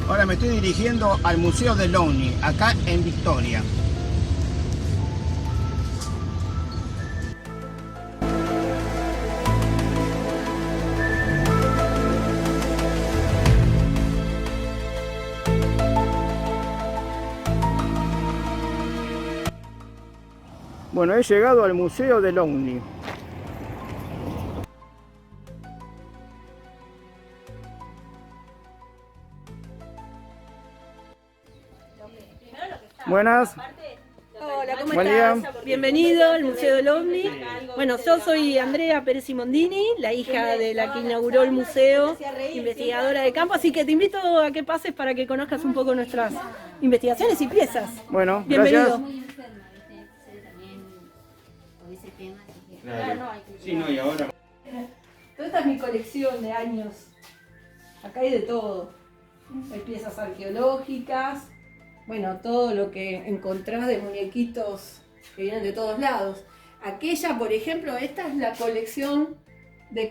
Ahora me estoy dirigiendo al Museo del OVNI, acá en Victoria. Bueno, he llegado al Museo del OVNI. Buenas. Hola, ¿cómo Buen estás? día. Bienvenido al Museo del OVNI. Bueno, yo soy Andrea Pérez Simondini, la hija de la que inauguró el museo, investigadora de campo, así que te invito a que pases para que conozcas un poco nuestras investigaciones y piezas. Bueno, Bienvenido. gracias. Claro. Sí, no, y ahora. Toda esta es mi colección de años. Acá hay de todo. Hay piezas arqueológicas, bueno, todo lo que encontrás de muñequitos que vienen de todos lados. Aquella, por ejemplo, esta es la colección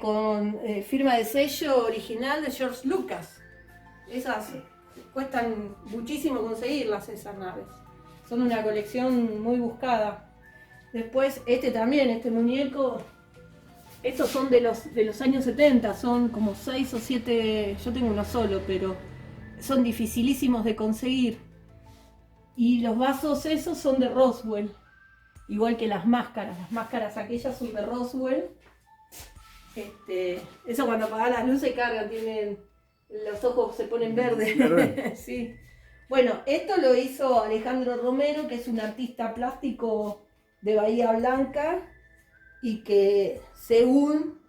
con firma de sello original de George Lucas. Esas cuestan muchísimo conseguirlas, esas naves. Son una colección muy buscada. Después, este muñeco, estos son de los años 70, son como 6 o 7, yo tengo uno solo, pero son dificilísimos de conseguir. Y los vasos esos son de Roswell, igual que las máscaras aquellas son de Roswell. Eso cuando apagas las luces cargan, los ojos se ponen verdes. Sí. Bueno, esto lo hizo Alejandro Romero, que es un artista plástico de Bahía Blanca y que según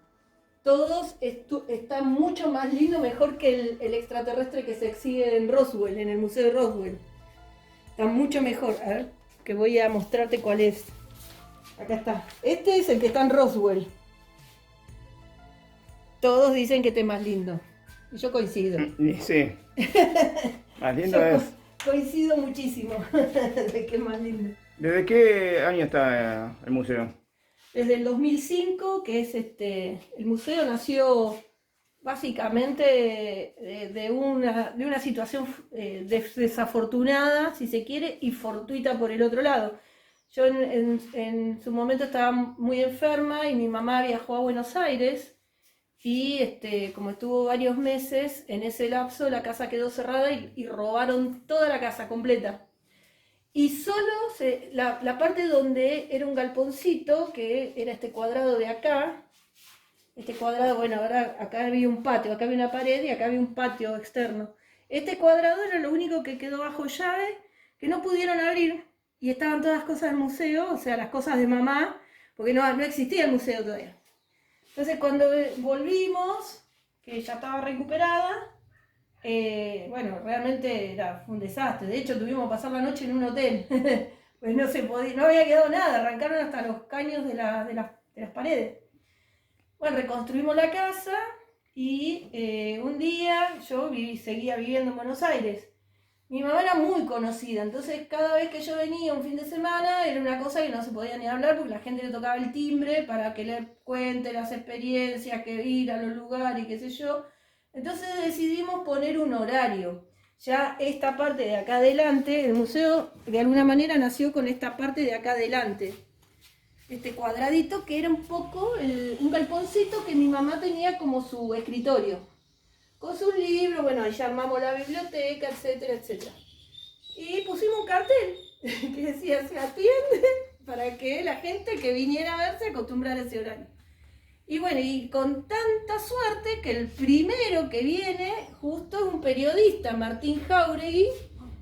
todos está mucho más lindo, mejor que el extraterrestre que se exhibe en Roswell, en el Museo de Roswell. Está mucho mejor. A ver, que voy a mostrarte cuál es. Acá está. Este es el que está en Roswell. Todos dicen que este es más lindo. Y yo coincido. Sí. Más lindo Yo es. coincido muchísimo de que es más lindo. ¿Desde qué año está el museo? Desde el 2005, que es el museo nació básicamente de una situación desafortunada, si se quiere, y fortuita por el otro lado. Yo en su momento estaba muy enferma y mi mamá viajó a Buenos Aires y como estuvo varios meses, en ese lapso la casa quedó cerrada y robaron toda la casa completa. Y solo la parte donde era un galponcito, que era este cuadrado de acá, este cuadrado, bueno, ahora acá había un patio, acá había una pared y acá había un patio externo. Este cuadrado era lo único que quedó bajo llave, que no pudieron abrir, y estaban todas las cosas del museo, o sea, las cosas de mamá, porque no existía el museo todavía. Entonces cuando volvimos, que ya estaba recuperada, bueno, realmente fue un desastre. De hecho, tuvimos que pasar la noche en un hotel. Pues no se podía, no había quedado nada, arrancaron hasta los caños de las paredes. Bueno, reconstruimos la casa y un día yo seguía viviendo en Buenos Aires. Mi mamá era muy conocida, entonces cada vez que yo venía un fin de semana era una cosa que no se podía ni hablar porque la gente le tocaba el timbre para que le cuente las experiencias, que ir a los lugares y qué sé yo. Entonces decidimos poner un horario. Ya esta parte de acá adelante, el museo de alguna manera nació con esta parte de acá adelante. Este cuadradito que era un poco un galponcito que mi mamá tenía como su escritorio. Con sus libros, bueno, ahí ya armamos la biblioteca, etcétera, etcétera. Y pusimos un cartel que decía, se atiende para que la gente que viniera a ver se acostumbrara a ese horario. Y bueno, y con tanta suerte que el primero que viene justo es un periodista, Martín Jáuregui,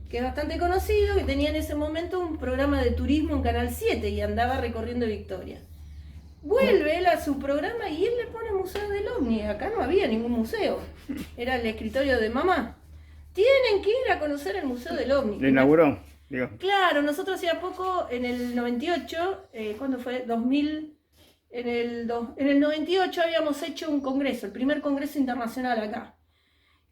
que es bastante conocido, que tenía en ese momento un programa de turismo en Canal 7 y andaba recorriendo Victoria. Vuelve él a su programa y él le pone Museo del OVNI. Acá no había ningún museo, era el escritorio de mamá. Tienen que ir a conocer el Museo del OVNI. Lo inauguró, digo. Claro, nosotros hacía poco, en el 98, ¿cuándo fue? 2000, en el 98 habíamos hecho un congreso, el primer congreso internacional acá.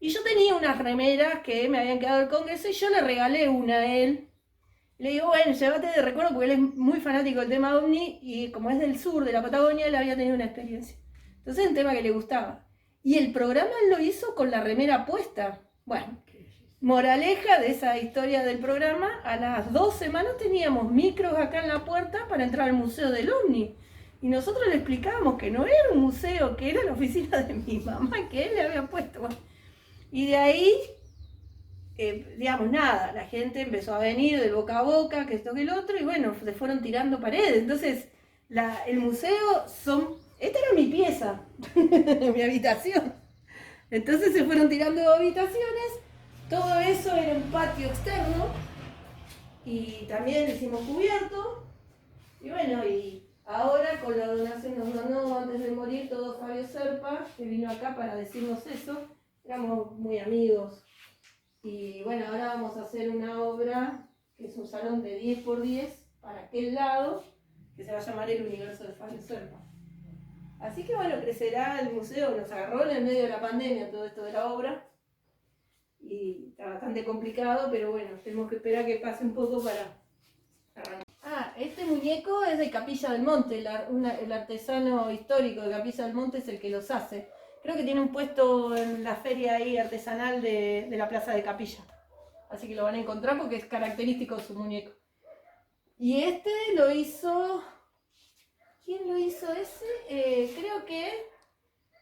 Y yo tenía unas remeras que me habían quedado del Congreso y yo le regalé una a él. Le digo, bueno, llévate de recuerdo porque él es muy fanático del tema ovni y como es del sur, de la Patagonia, él había tenido una experiencia. Entonces es un tema que le gustaba. Y el programa él lo hizo con la remera puesta. Bueno, moraleja de esa historia del programa, a las 2 semanas teníamos micros acá en la puerta para entrar al Museo del OVNI. Y nosotros le explicábamos que no era un museo, que era la oficina de mi mamá, que él le había puesto. Bueno, y de ahí, digamos, nada, la gente empezó a venir de boca a boca, que esto que el otro, y bueno, se fueron tirando paredes. Entonces, el museo esta era mi pieza, mi habitación. Entonces se fueron tirando habitaciones, todo eso era un patio externo, y también hicimos cubierto, y bueno, y ahora con la donación nos donó antes de morir todo Fabio Serpa, que vino acá para decirnos eso, éramos muy amigos. Y bueno, ahora vamos a hacer una obra, que es un salón de 10 por 10 para aquel lado, que se va a llamar El Universo de Fabio Serpa. Así que bueno, crecerá el museo, nos agarró en el medio de la pandemia todo esto de la obra, y está bastante complicado, pero bueno, tenemos que esperar que pase un poco para arrancar. Este muñeco es de Capilla del Monte, el artesano histórico de Capilla del Monte es el que los hace. Creo que tiene un puesto en la feria ahí artesanal de la Plaza de Capilla. Así que lo van a encontrar porque es característico su muñeco. Y este lo hizo... ¿Quién lo hizo ese? Creo que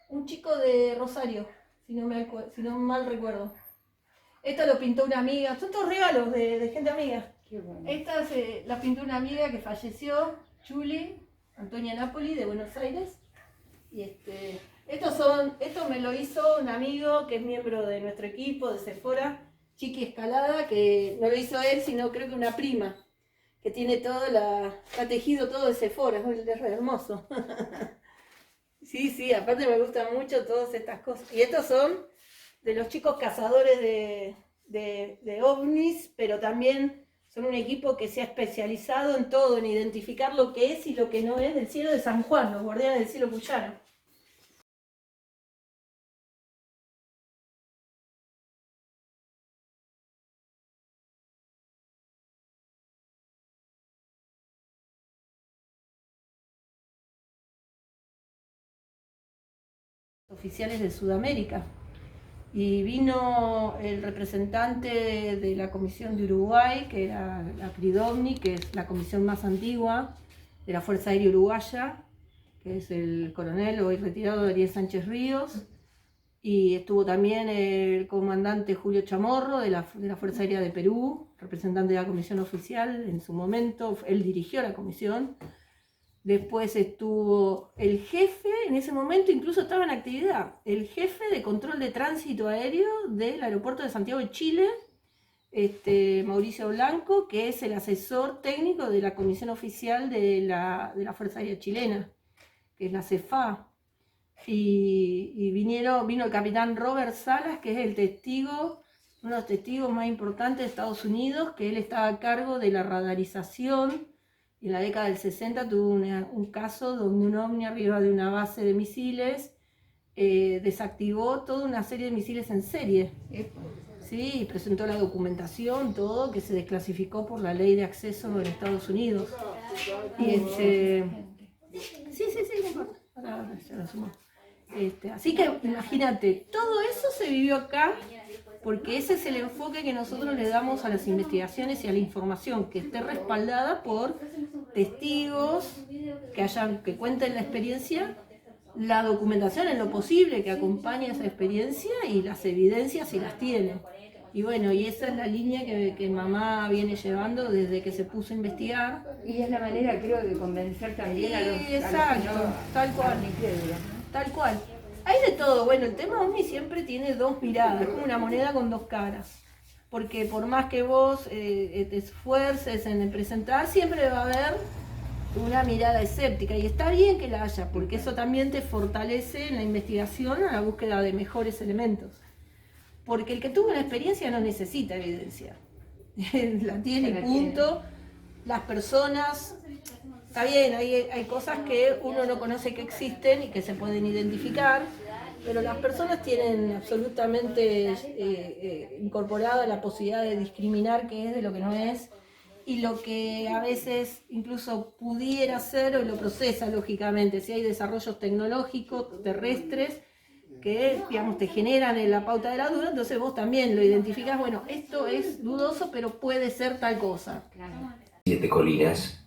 un chico de Rosario, si no mal recuerdo. Esto lo pintó una amiga, son todos regalos de gente amiga. Qué bueno. Esta la pintó una amiga que falleció, Julie, Antonia Napoli, de Buenos Aires. Y esto me lo hizo un amigo que es miembro de nuestro equipo de Sephora, Chiqui Escalada, que no lo hizo él, sino creo que una prima, que tiene está tejido todo de Sephora, es re hermoso. Sí, aparte me gustan mucho todas estas cosas. Y estos son de los chicos cazadores de ovnis, pero también son un equipo que se ha especializado en todo, en identificar lo que es y lo que no es del cielo de San Juan, los guardianes del cielo cuyano. Oficiales de Sudamérica. Y vino el representante de la Comisión de Uruguay, que era la CRIDOVNI, que es la comisión más antigua de la Fuerza Aérea Uruguaya, que es el coronel hoy retirado Ariel Sánchez Ríos. Y estuvo también el comandante Julio Chamorro de la Fuerza Aérea de Perú, representante de la comisión oficial en su momento, él dirigió la comisión. Después estuvo el jefe, en ese momento incluso estaba en actividad, el jefe de control de tránsito aéreo del aeropuerto de Santiago de Chile, Mauricio Blanco, que es el asesor técnico de la comisión oficial de la Fuerza Aérea Chilena, que es la CEFA. Y vino el capitán Robert Salas, que es el testigo, uno de los testigos más importantes de Estados Unidos, que él estaba a cargo de la radarización. Y en la década del 60 tuvo un caso donde un ovni arriba de una base de misiles desactivó toda una serie de misiles en serie. Sí, presentó la documentación, todo, que se desclasificó por la ley de acceso en Estados Unidos. Y sí, no importa. Ahora ya lo sumo. Así que imagínate, todo eso se vivió acá, porque ese es el enfoque que nosotros le damos a las investigaciones y a la información, que esté respaldada por testigos que cuenten la experiencia, la documentación en lo posible que acompañe esa experiencia y las evidencias si las tienen. Y bueno, y esa es la línea que mamá viene llevando desde que se puso a investigar. Y es la manera, creo, de convencer también a los exacto, tal cual. Tal cual. Hay de todo. Bueno, el tema OVNI siempre tiene dos miradas, es como una moneda con dos caras. Porque por más que vos te esfuerces en presentar, siempre va a haber una mirada escéptica. Y está bien que la haya, porque eso también te fortalece en la investigación a la búsqueda de mejores elementos. Porque el que tuvo una experiencia no necesita evidencia. La tiene, punto. Las personas... Está bien, hay cosas que uno no conoce que existen y que se pueden identificar, pero las personas tienen absolutamente incorporada la posibilidad de discriminar qué es de lo que no es, y lo que a veces incluso pudiera ser, o lo procesa lógicamente. Si hay desarrollos tecnológicos terrestres que, digamos, te generan en la pauta de la duda, entonces vos también lo identificás, bueno, esto es dudoso, pero puede ser tal cosa. Siete Colinas.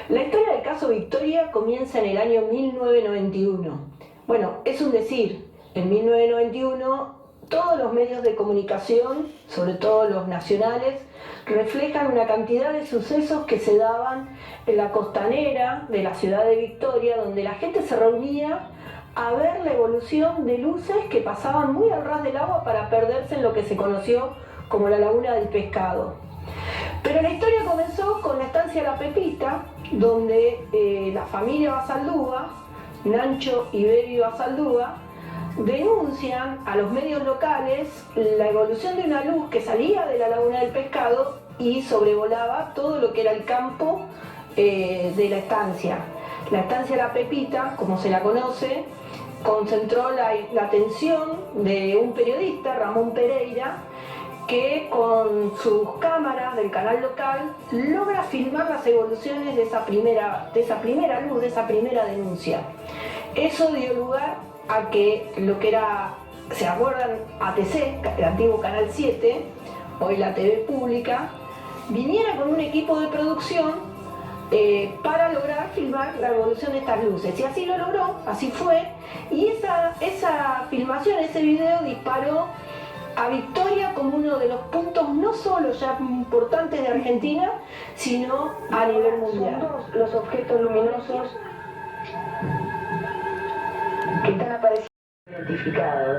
La historia del caso Victoria comienza en el año 1991. Bueno, es un decir, en 1991 todos los medios de comunicación, sobre todo los nacionales, reflejan una cantidad de sucesos que se daban en la costanera de la ciudad de Victoria, donde la gente se reunía a ver la evolución de luces que pasaban muy al ras del agua para perderse en lo que se conoció como la Laguna del Pescado. Pero la historia comenzó con la estancia La Pepita, donde la familia Basaldúa, Nacho y Bebi Basaldúa, denuncian a los medios locales la evolución de una luz que salía de la Laguna del Pescado y sobrevolaba todo lo que era el campo de la estancia. La estancia La Pepita, como se la conoce, concentró la atención de un periodista, Ramón Pereira, que con sus cámaras del canal local logra filmar las evoluciones de esa primera luz, de esa primera denuncia. Eso dio lugar a que lo que era, ¿se acuerdan? ATC, el antiguo Canal 7, hoy la TV pública, viniera con un equipo de producción para lograr filmar la evolución de estas luces. Y así lo logró, así fue, y esa filmación, ese video disparó a Victoria como uno de los puntos no solo ya importantes de Argentina, sino a nivel mundial. Los objetos luminosos que están apareciendo identificados.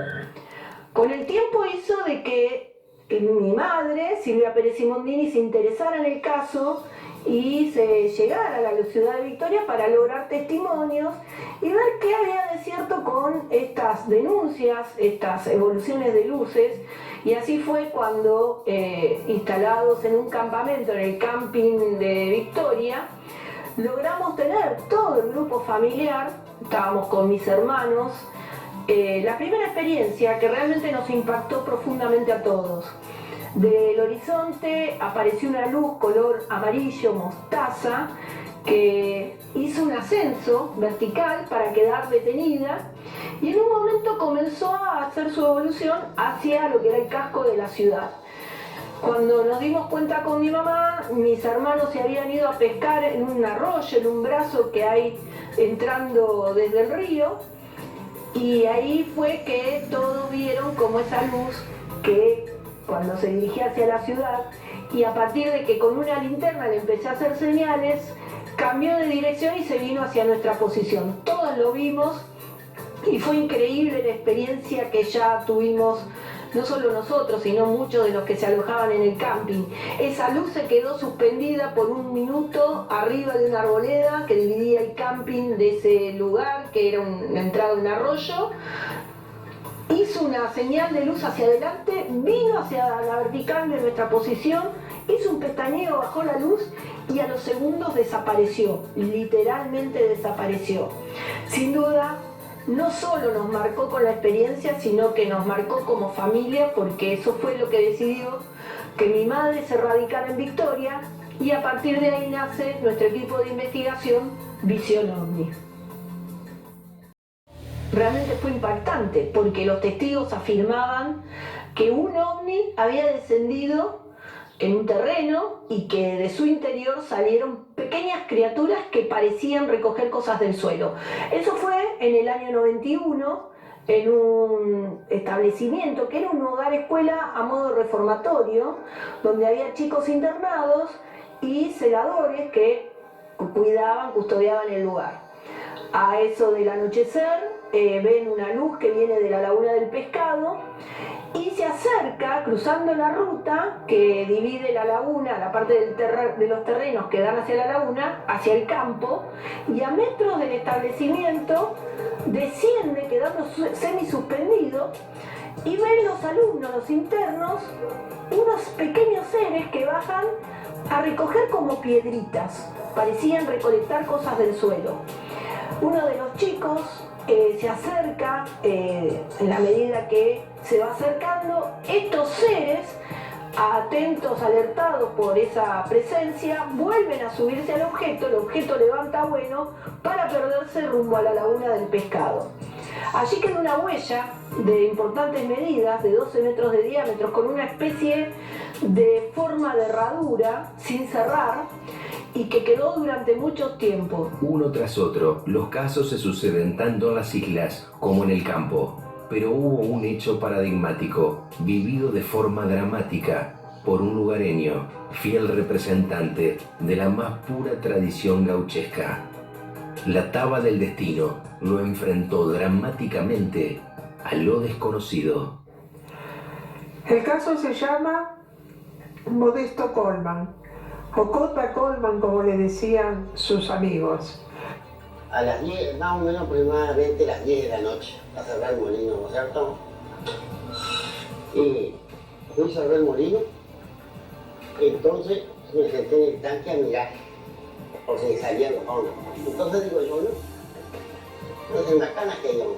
Con el tiempo hizo de que mi madre, Silvia Pérez Simondini, se interesara en el caso y se llegara a la ciudad de Victoria para lograr testimonios y ver qué había de cierto con estas denuncias, estas evoluciones de luces. Y así fue cuando, instalados en un campamento en el camping de Victoria, logramos tener todo el grupo familiar, estábamos con mis hermanos, la primera experiencia que realmente nos impactó profundamente a todos. Del horizonte apareció una luz color amarillo mostaza que hizo un ascenso vertical para quedar detenida y en un momento comenzó a hacer su evolución hacia lo que era el casco de la ciudad. Cuando nos dimos cuenta con mi mamá, mis hermanos se habían ido a pescar en un arroyo, en un brazo que hay entrando desde el río, y ahí fue que todos vieron como esa luz que cuando se dirigía hacia la ciudad, y a partir de que con una linterna le empecé a hacer señales, cambió de dirección y se vino hacia nuestra posición. Todos lo vimos y fue increíble la experiencia que ya tuvimos, no solo nosotros, sino muchos de los que se alojaban en el camping. Esa luz se quedó suspendida por un minuto arriba de una arboleda que dividía el camping de ese lugar, que era una entrada de un arroyo. Hizo una señal de luz hacia adelante, vino hacia la vertical de nuestra posición, hizo un pestañeo, bajó la luz y a los segundos desapareció, literalmente desapareció. Sin duda, no solo nos marcó con la experiencia, sino que nos marcó como familia, porque eso fue lo que decidió que mi madre se radicara en Victoria, y a partir de ahí nace nuestro equipo de investigación Visión OVNI. Realmente fue impactante porque los testigos afirmaban que un ovni había descendido en un terreno y que de su interior salieron pequeñas criaturas que parecían recoger cosas del suelo. Eso fue en el año 91 en un establecimiento que era un hogar escuela a modo reformatorio, donde había chicos internados y celadores que custodiaban el lugar. A eso del anochecer ven una luz que viene de la Laguna del Pescado y se acerca cruzando la ruta que divide la laguna, la parte de los terrenos que dan hacia la laguna, hacia el campo, y a metros del establecimiento desciende quedando semisuspendido, y ven los alumnos, los internos, unos pequeños seres que bajan a recoger como piedritas, parecían recolectar cosas del suelo. Uno de los chicos se acerca, en la medida que se va acercando, estos seres, atentos, alertados por esa presencia, vuelven a subirse al objeto, el objeto levanta vuelo para perderse rumbo a la laguna del pescado. Allí queda una huella de importantes medidas, de 12 metros de diámetro, con una especie de forma de herradura, sin cerrar, y que quedó durante mucho tiempo. Uno tras otro, los casos se suceden tanto en las islas como en el campo. Pero hubo un hecho paradigmático, vivido de forma dramática por un lugareño, fiel representante de la más pura tradición gauchesca. La taba del destino lo enfrentó dramáticamente a lo desconocido. El caso se llama Modesto Colman, o Cota Colman, como le decían sus amigos. A las 10, más o menos aproximadamente las 10 de la noche, a cerrar el molino, ¿no es cierto? Y fui a cerrar el molino, entonces me senté en el tanque a mirar, por si salían los hornos. Entonces digo yo, no es una cana que yo,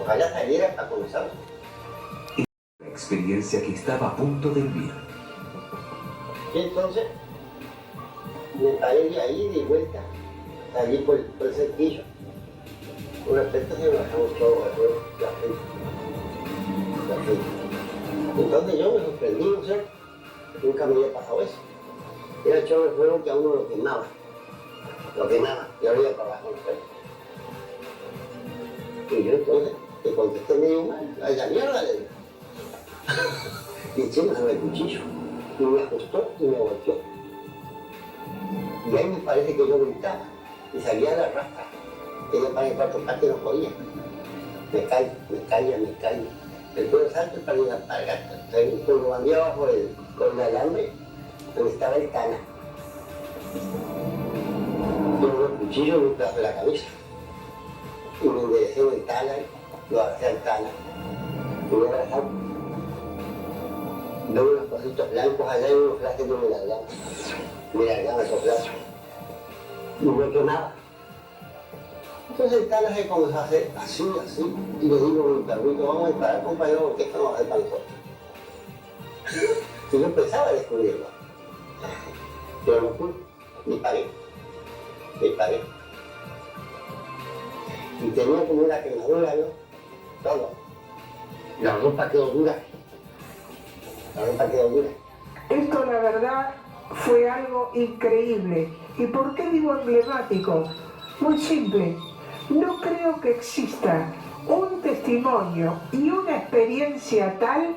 ojalá saliera para conocerlo. La experiencia que estaba a punto de vivir. Y entonces me paré de ahí de vuelta, salí por el cerquillo. De repente se me bajó un chorro de fuego, la fui. Entonces yo me sorprendí, ¿no sé? Nunca me había pasado eso. Era el chorro de fuego que a uno lo quemaba, y arriba para abajo, ¿no sé? Y yo entonces le contesté medio mal, a la mierda le digo. Y encima se me el cuchillo, y me ajustó y me golpeó. Y ahí me parece que yo gritaba y salía de la rastra. Ella para el cuarto parte no podía. Me caía. El pueblo salto para ir a pagar. Cuando bandeaba por el alambre, donde estaba el cana. Yo con el cuchillo me pedazo de la camisa. Y me enderecé en el tala, lo abracé al tala. Y me abrazaron. Veo unos cositos blancos allá y unos flashes que me largaban esos flashes. Y no quemaba. Entonces el tala se comenzó a hacer así, y le digo a mi perrito, vamos a disparar, compañero, porque esto no va a ser para nosotros. Y yo empezaba a descubrirlo. Pero no fui, disparé. Y tenía como una quemadura, ¿no? Todo. La ropa quedó dura. Esto, la verdad, fue algo increíble. ¿Y por qué digo emblemático? Muy simple. No creo que exista un testimonio y una experiencia tal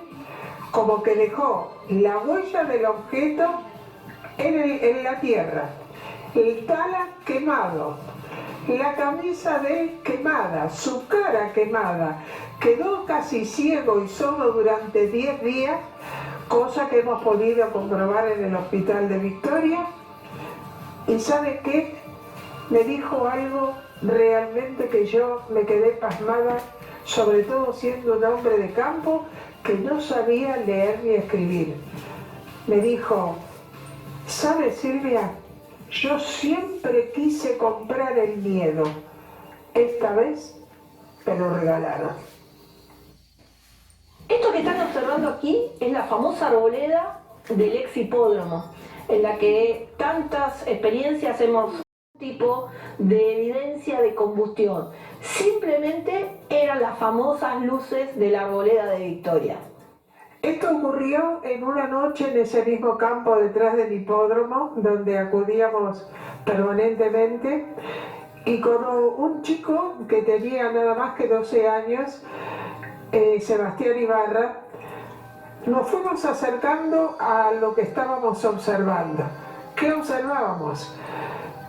como que dejó la huella del objeto en la tierra, el tala quemado, la camisa de él quemada, su cara quemada, quedó casi ciego y sordo durante 10 días, cosa que hemos podido comprobar en el hospital de Victoria. ¿Y sabe qué? Me dijo algo realmente que yo me quedé pasmada, sobre todo siendo un hombre de campo que no sabía leer ni escribir. Me dijo, ¿sabe, Silvia? Yo siempre quise comprar el miedo. Esta vez me lo regalaron. Esto que están observando aquí es la famosa arboleda del ex hipódromo, en la que tantas experiencias hemos tipo de evidencia de combustión. Simplemente eran las famosas luces de la arboleda de Victoria. Esto ocurrió en una noche en ese mismo campo detrás del hipódromo, donde acudíamos permanentemente, y con un chico que tenía nada más que 12 años, Sebastián Ibarra, nos fuimos acercando a lo que estábamos observando. ¿Qué observábamos?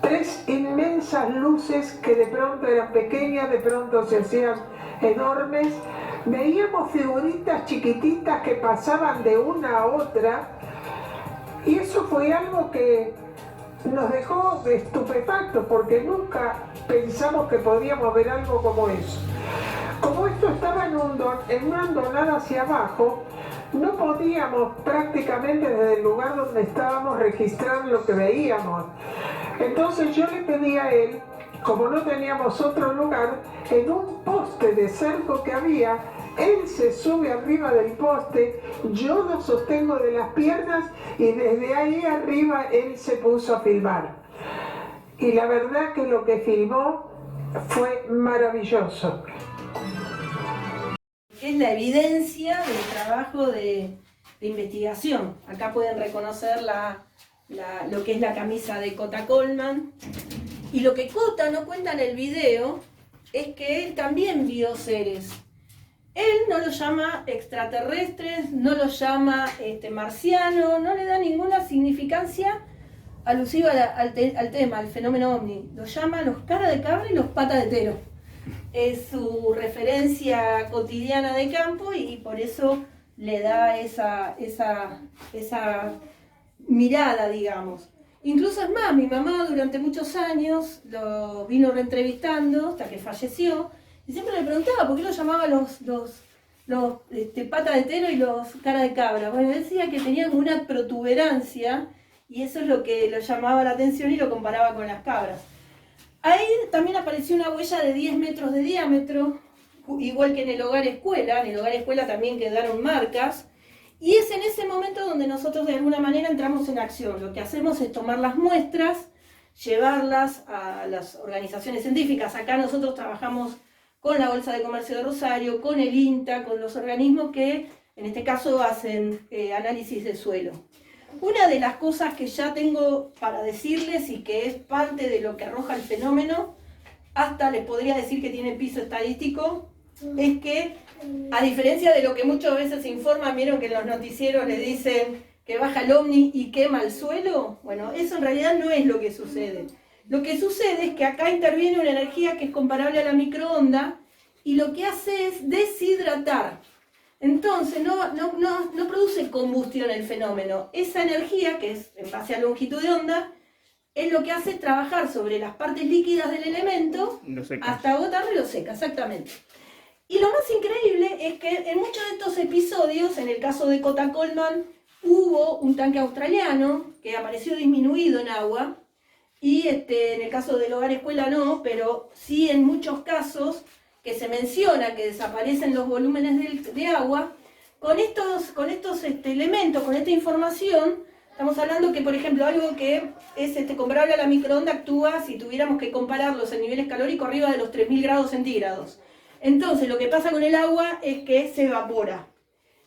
3 inmensas luces que de pronto eran pequeñas, de pronto se hacían enormes. Veíamos figuritas chiquititas que pasaban de una a otra, y eso fue algo que nos dejó estupefactos, porque nunca pensamos que podíamos ver algo como eso. Como esto estaba en una hondonada hacia abajo, no podíamos prácticamente desde el lugar donde estábamos registrar lo que veíamos. Entonces yo le pedí a él, como no teníamos otro lugar, en un poste de cerco que había, él se sube arriba del poste, yo lo sostengo de las piernas y desde ahí arriba él se puso a filmar. Y la verdad que lo que filmó fue maravilloso. Es la evidencia del trabajo de investigación. Acá pueden reconocer lo que es la camisa de Cota Coleman. Y lo que Cota no cuenta en el video es que él también vio seres. Él no los llama extraterrestres, no los llama marciano, no le da ninguna significancia alusiva al tema, al fenómeno ovni. Los llama los cara de cabra y los pata de tero. Es su referencia cotidiana de campo y por eso le da esa mirada, digamos. Incluso es más, mi mamá durante muchos años lo vino reentrevistando hasta que falleció y siempre le preguntaba por qué lo llamaba los pata de tero y los cara de cabra. Bueno, él decía que tenían como una protuberancia y eso es lo que lo llamaba la atención y lo comparaba con las cabras. Ahí también apareció una huella de 10 metros de diámetro, igual que en el hogar escuela. En el hogar escuela también quedaron marcas. Y es en ese momento donde nosotros de alguna manera entramos en acción. Lo que hacemos es tomar las muestras, llevarlas a las organizaciones científicas. Acá nosotros trabajamos con la Bolsa de Comercio de Rosario, con el INTA, con los organismos que en este caso hacen análisis de suelo. Una de las cosas que ya tengo para decirles y que es parte de lo que arroja el fenómeno, hasta les podría decir que tiene piso estadístico, es que a diferencia de lo que muchas veces se informan, vieron que los noticieros les dicen que baja el ovni y quema el suelo. Bueno, eso en realidad no es lo que sucede. Lo que sucede es que acá interviene una energía que es comparable a la microonda y lo que hace es deshidratar. Entonces no produce combustión el fenómeno. Esa energía, que es en base a longitud de onda, es lo que hace trabajar sobre las partes líquidas del elemento hasta agotarlo y lo seca, exactamente. Y lo más increíble es que en muchos de estos episodios, en el caso de Cota Coleman, hubo un tanque australiano que apareció disminuido en agua, y en el caso del hogar escuela no, pero sí en muchos casos que se menciona que desaparecen los volúmenes de agua. Con estos elementos, con esta información, estamos hablando que, por ejemplo, algo que es comparable a la microonda actúa si tuviéramos que compararlos en niveles calóricos arriba de los 3000 grados centígrados. Entonces, lo que pasa con el agua es que se evapora.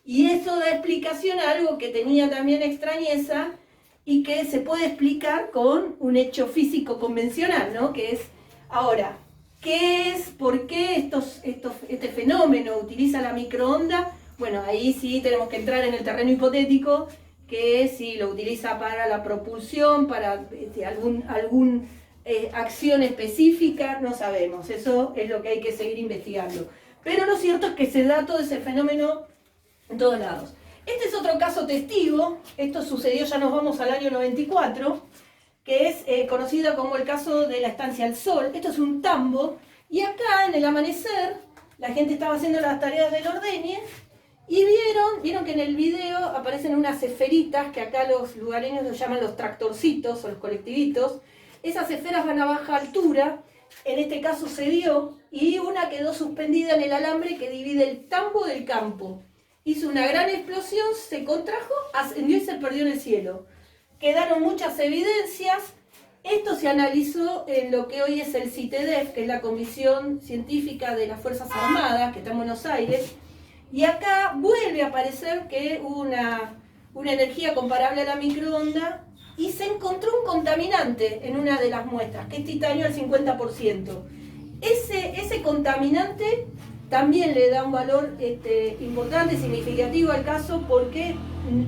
Y eso da explicación a algo que tenía también extrañeza y que se puede explicar con un hecho físico convencional, ¿no? Que es, ahora, ¿qué es? ¿Por qué este fenómeno utiliza la microonda? Bueno, ahí sí tenemos que entrar en el terreno hipotético, que si lo utiliza para la propulsión, para alguna acción específica, no sabemos. Eso es lo que hay que seguir investigando. Pero lo cierto es que se da todo ese fenómeno en todos lados. Este es otro caso testigo. Esto sucedió, ya nos vamos al año 94, que es conocido como el caso de la Estancia al Sol. Esto es un tambo, y acá en el amanecer la gente estaba haciendo las tareas del ordeñe y vieron que en el video aparecen unas esferitas que acá los lugareños los llaman los tractorcitos o los colectivitos. Esas esferas van a baja altura, en este caso se dio, y una quedó suspendida en el alambre que divide el tambo del campo. Hizo una gran explosión, se contrajo, ascendió y se perdió en el cielo. Quedaron muchas evidencias. Esto se analizó en lo que hoy es el CITEDEF, que es la Comisión Científica de las Fuerzas Armadas, que está en Buenos Aires, y acá vuelve a aparecer que hubo una energía comparable a la microonda, y se encontró un contaminante en una de las muestras, que es titanio al 50%. Ese contaminante también le da un valor importante, significativo al caso, porque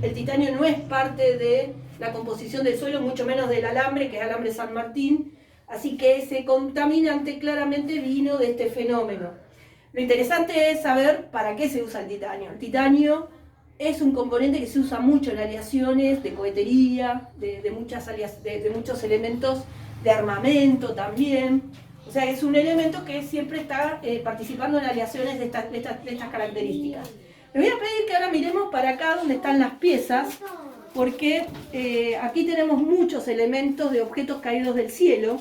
el titanio no es parte de la composición del suelo, mucho menos del alambre, que es alambre San Martín, así que ese contaminante claramente vino de este fenómeno. Lo interesante es saber para qué se usa el titanio. El titanio es un componente que se usa mucho en aleaciones de cohetería, de muchos elementos de armamento también. O sea, es un elemento que siempre está participando en aleaciones de estas características. Les voy a pedir que ahora miremos para acá donde están las piezas, porque aquí tenemos muchos elementos de objetos caídos del cielo,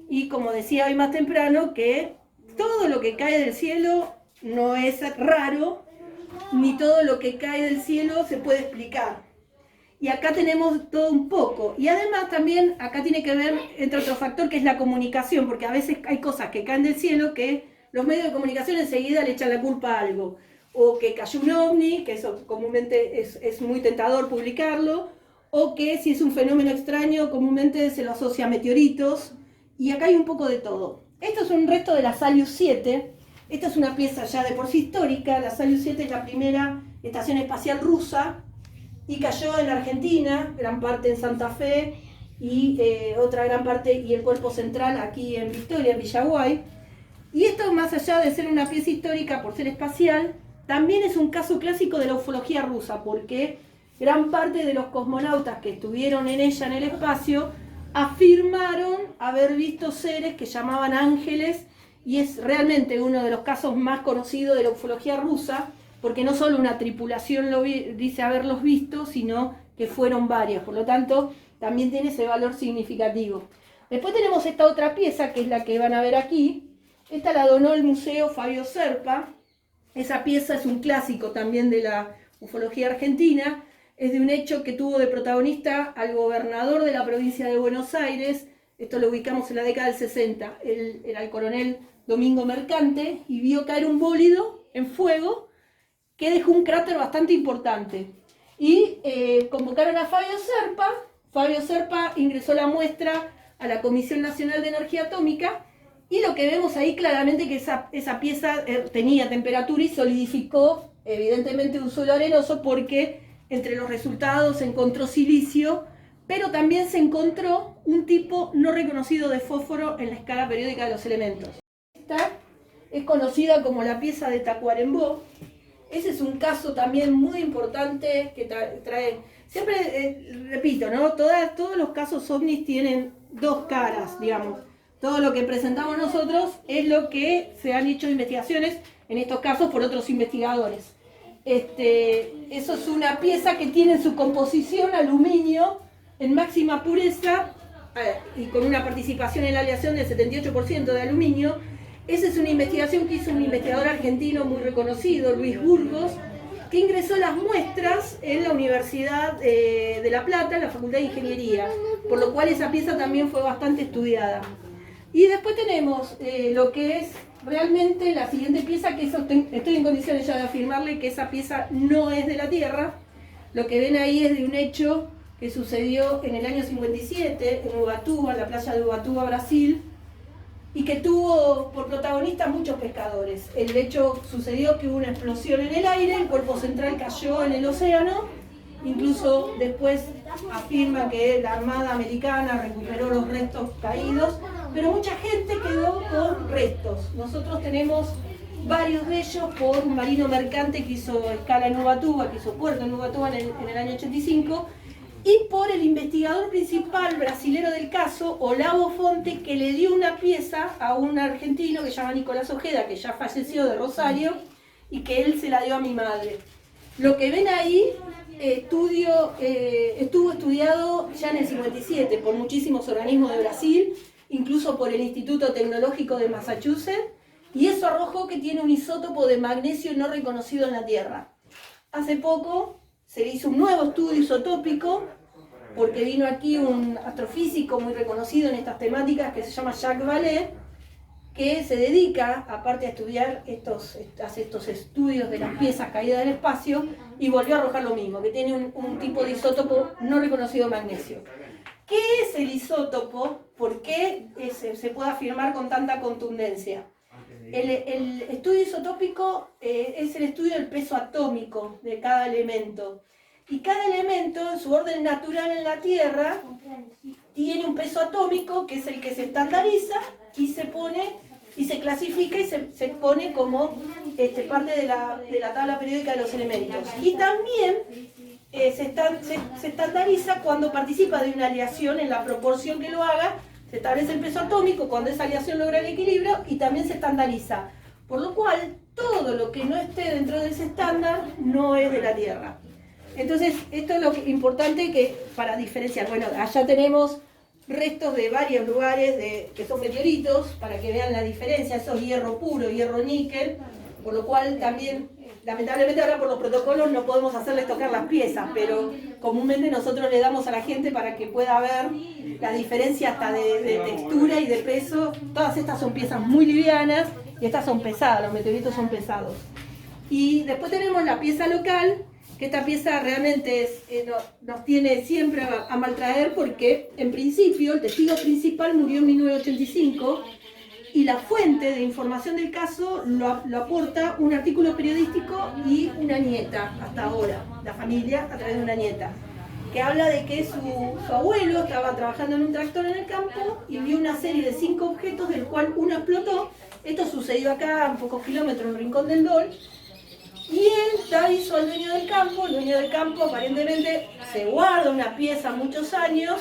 y como decía hoy más temprano, que todo lo que cae del cielo no es raro, ni todo lo que cae del cielo se puede explicar. Y acá tenemos todo un poco. Y además también acá tiene que ver, entre otro factor, que es la comunicación, porque a veces hay cosas que caen del cielo que los medios de comunicación enseguida le echan la culpa a algo. O que cayó un ovni, que eso comúnmente es muy tentador publicarlo, o que si es un fenómeno extraño, comúnmente se lo asocia a meteoritos. Y acá hay un poco de todo. Esto es un resto de la Salyut 7. Esta es una pieza ya de por sí histórica. La Salyut 7 es la primera estación espacial rusa y cayó en la Argentina, gran parte en Santa Fe y otra gran parte y el cuerpo central aquí en Victoria, en Villaguay. Y esto, más allá de ser una pieza histórica por ser espacial, también es un caso clásico de la ufología rusa, porque gran parte de los cosmonautas que estuvieron en ella en el espacio afirmaron haber visto seres que llamaban ángeles, y es realmente uno de los casos más conocidos de la ufología rusa, porque no solo una tripulación dice haberlos visto, sino que fueron varias, por lo tanto también tiene ese valor significativo. Después tenemos esta otra pieza, que es la que van a ver aquí. Esta la donó el Museo Fabio Serpa. Esa pieza es un clásico también de la ufología argentina. Es de un hecho que tuvo de protagonista al gobernador de la provincia de Buenos Aires. Esto lo ubicamos en la década del 60. Él era el coronel Domingo Mercante y vio caer un bólido en fuego que dejó un cráter bastante importante. Y convocaron a Fabio Serpa. Fabio Serpa ingresó la muestra a la Comisión Nacional de Energía Atómica, y lo que vemos ahí claramente que esa pieza tenía temperatura y solidificó, evidentemente, un suelo arenoso, porque entre los resultados se encontró silicio, pero también se encontró un tipo no reconocido de fósforo en la escala periódica de los elementos. Esta es conocida como la pieza de Tacuarembó. Ese es un caso también muy importante que trae... Siempre, repito, ¿no? Todos los casos ovnis tienen dos caras, digamos. Todo lo que presentamos nosotros es lo que se han hecho investigaciones, en estos casos por otros investigadores. Eso es una pieza que tiene en su composición aluminio en máxima pureza y con una participación en la aleación del 78% de aluminio. Esa es una investigación que hizo un investigador argentino muy reconocido, Luis Burgos, que ingresó las muestras en la Universidad de La Plata, en la Facultad de Ingeniería, por lo cual esa pieza también fue bastante estudiada. Y después tenemos lo que es realmente la siguiente pieza, que estoy en condiciones ya de afirmarle que esa pieza no es de la Tierra. Lo que ven ahí es de un hecho que sucedió en el año 57 en Ubatuba, en la playa de Ubatuba, Brasil, y que tuvo por protagonistas muchos pescadores. El hecho sucedió que hubo una explosión en el aire, el cuerpo central cayó en el océano, incluso después afirman que la Armada Americana recuperó los restos caídos, pero mucha gente quedó con restos. Nosotros tenemos varios de ellos por un marino mercante que hizo escala en Ubatuba, que hizo puerto en Ubatuba en el año 85, y por el investigador principal brasilero del caso, Olavo Fonte, que le dio una pieza a un argentino que se llama Nicolás Ojeda, que ya falleció, de Rosario, y que él se la dio a mi madre. Lo que ven ahí estuvo estudiado ya en el 57 por muchísimos organismos de Brasil, incluso por el Instituto Tecnológico de Massachusetts, y eso arrojó que tiene un isótopo de magnesio no reconocido en la Tierra. Hace poco se le hizo un nuevo estudio isotópico, porque vino aquí un astrofísico muy reconocido en estas temáticas que se llama Jacques Vallée, que se dedica, aparte a estudiar hace estos estudios de las piezas caídas del espacio, y volvió a arrojar lo mismo, que tiene un tipo de isótopo no reconocido de magnesio. ¿Qué es el isótopo? ¿Por qué se puede afirmar con tanta contundencia? El estudio isotópico es el estudio del peso atómico de cada elemento. Y cada elemento, en su orden natural en la Tierra, tiene un peso atómico que es el que se estandariza y se pone y se clasifica y se pone como parte de la tabla periódica de los elementos. Y también se estandariza cuando participa de una aleación en la proporción que lo haga. Se establece el peso atómico cuando esa aleación logra el equilibrio y también se estandariza. Por lo cual, todo lo que no esté dentro de ese estándar no es de la Tierra. Entonces, esto es lo importante que para diferenciar. Bueno, allá tenemos restos de varios lugares que son meteoritos, para que vean la diferencia. Eso es hierro puro, hierro níquel, por lo cual también, lamentablemente ahora por los protocolos no podemos hacerles tocar las piezas, pero comúnmente nosotros le damos a la gente para que pueda ver la diferencia hasta de textura y de peso. Todas estas son piezas muy livianas y estas son pesadas, los meteoritos son pesados. Y después tenemos la pieza local, que esta pieza realmente nos tiene siempre a maltraer, porque en principio el testigo principal murió en 1985 y la fuente de información del caso lo aporta un artículo periodístico y una nieta, hasta ahora, la familia a través de una nieta, que habla de que su abuelo estaba trabajando en un tractor en el campo y vio una serie de 5 objetos, del cual uno explotó. Esto sucedió acá a pocos kilómetros, en el Rincón del Dol. Y él avisó al dueño del campo. El dueño del campo aparentemente se guarda una pieza muchos años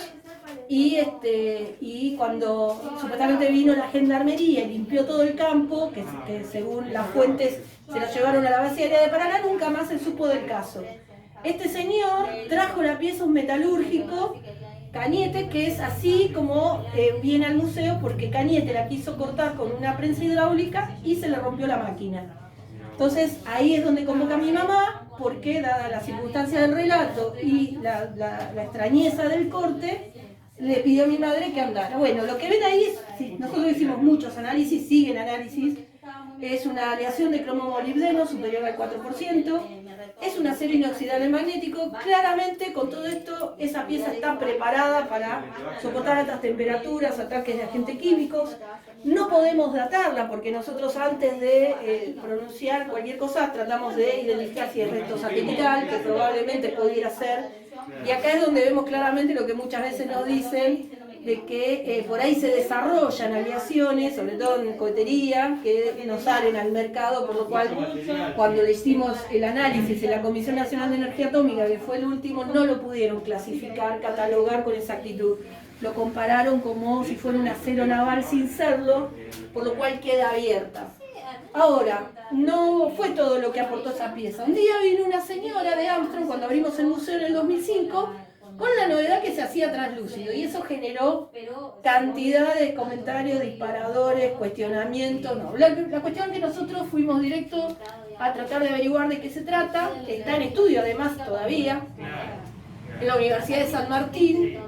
y cuando supuestamente vino la gendarmería y limpió todo el campo, que según las fuentes se lo llevaron a la base aérea de Paraná, nunca más se supo del caso. Este señor trajo la pieza, un metalúrgico, Cañete, que es así como viene al museo, porque Cañete la quiso cortar con una prensa hidráulica y se le rompió la máquina. Entonces ahí es donde convoca a mi mamá, porque dada la circunstancia del relato y la extrañeza del corte, le pidió a mi madre que andara. Bueno, lo que ven ahí es, sí, nosotros hicimos muchos análisis, siguen análisis, es una aleación de cromo molibdeno superior al 4%, es un acero inoxidable magnético. Claramente con todo esto esa pieza está preparada para soportar altas temperaturas, ataques de agentes químicos. No podemos datarla porque nosotros antes de pronunciar cualquier cosa tratamos de identificar si es resto satelital, que probablemente pudiera ser. Y acá es donde vemos claramente lo que muchas veces nos dicen, de que por ahí se desarrollan aleaciones, sobre todo en cohetería, que no salen al mercado, por lo cual cuando le hicimos el análisis en la Comisión Nacional de Energía Atómica, que fue el último, no lo pudieron clasificar, catalogar con exactitud. Lo compararon como si fuera un acero naval sin serlo, por lo cual queda abierta. Ahora, no fue todo lo que aportó esa pieza. Un día vino una señora de Armstrong, cuando abrimos el museo en el 2005, con la novedad que se hacía translúcido, y eso generó cantidad de comentarios, disparadores, cuestionamientos. No. La cuestión es que nosotros fuimos directos a tratar de averiguar de qué se trata, que está en estudio además todavía. En la Universidad de San Martín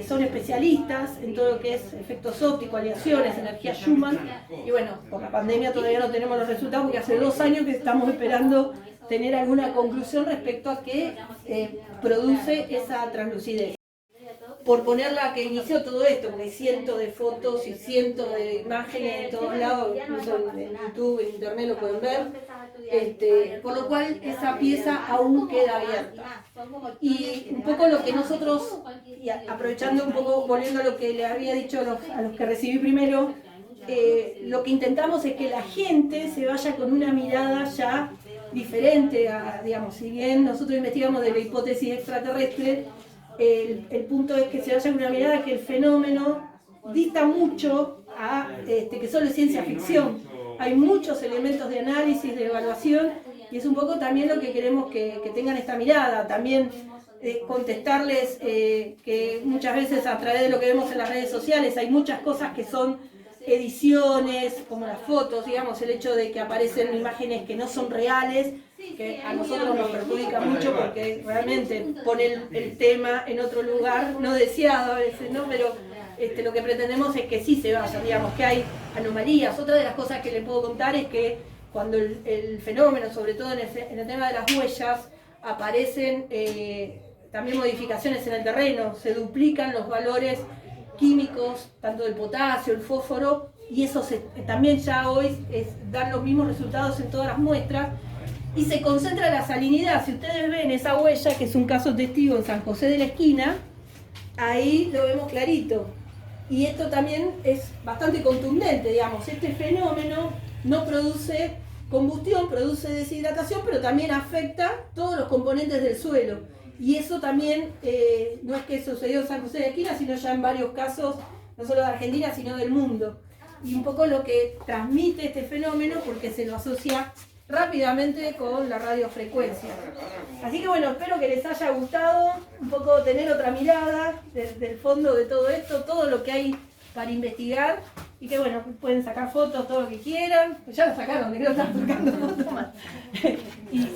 son especialistas en todo lo que es efectos ópticos, aleaciones, energía Schumann, y bueno, por la pandemia todavía no tenemos los resultados, porque hace 2 años que estamos esperando tener alguna conclusión respecto a qué produce esa translucidez. Por poner la que inició todo esto, porque hay cientos de fotos y cientos de imágenes en todos lados, incluso en YouTube, en internet lo pueden ver, por lo cual esa pieza aún queda abierta. Y un poco lo que nosotros, y aprovechando un poco, volviendo a lo que le había dicho a los que recibí primero, lo que intentamos es que la gente se vaya con una mirada ya diferente a, digamos, si bien nosotros investigamos de la hipótesis extraterrestre, el punto es que se vaya con una mirada que el fenómeno dista mucho a que solo es ciencia ficción. Hay muchos elementos de análisis, de evaluación, y es un poco también lo que queremos que tengan esta mirada. También contestarles que muchas veces a través de lo que vemos en las redes sociales hay muchas cosas que son ediciones, como las fotos, digamos, el hecho de que aparecen imágenes que no son reales, que a nosotros nos perjudica mucho porque realmente pone el tema en otro lugar, no deseado a veces, ¿no? Pero lo que pretendemos es que sí se vaya, digamos, que hay anomalías. Otra de las cosas que les puedo contar es que cuando el fenómeno, sobre todo en el tema de las huellas, aparecen también modificaciones en el terreno, se duplican los valores químicos, tanto del potasio, el fósforo, y eso también ya hoy dan los mismos resultados en todas las muestras, y se concentra la salinidad. Si ustedes ven esa huella, que es un caso testigo en San José de la Esquina, ahí lo vemos clarito. Y esto también es bastante contundente, digamos, este fenómeno no produce combustión, produce deshidratación, pero también afecta todos los componentes del suelo. Y eso también no es que sucedió en San José de la Esquina, sino ya en varios casos, no solo de Argentina, sino del mundo. Y un poco lo que transmite este fenómeno, porque se lo asocia rápidamente con la radiofrecuencia. Así que bueno, espero que les haya gustado un poco tener otra mirada del fondo de todo esto, todo lo que hay para investigar, y que bueno, pueden sacar fotos, todo lo que quieran. Ya lo sacaron, creo que están sacando fotos más. Y,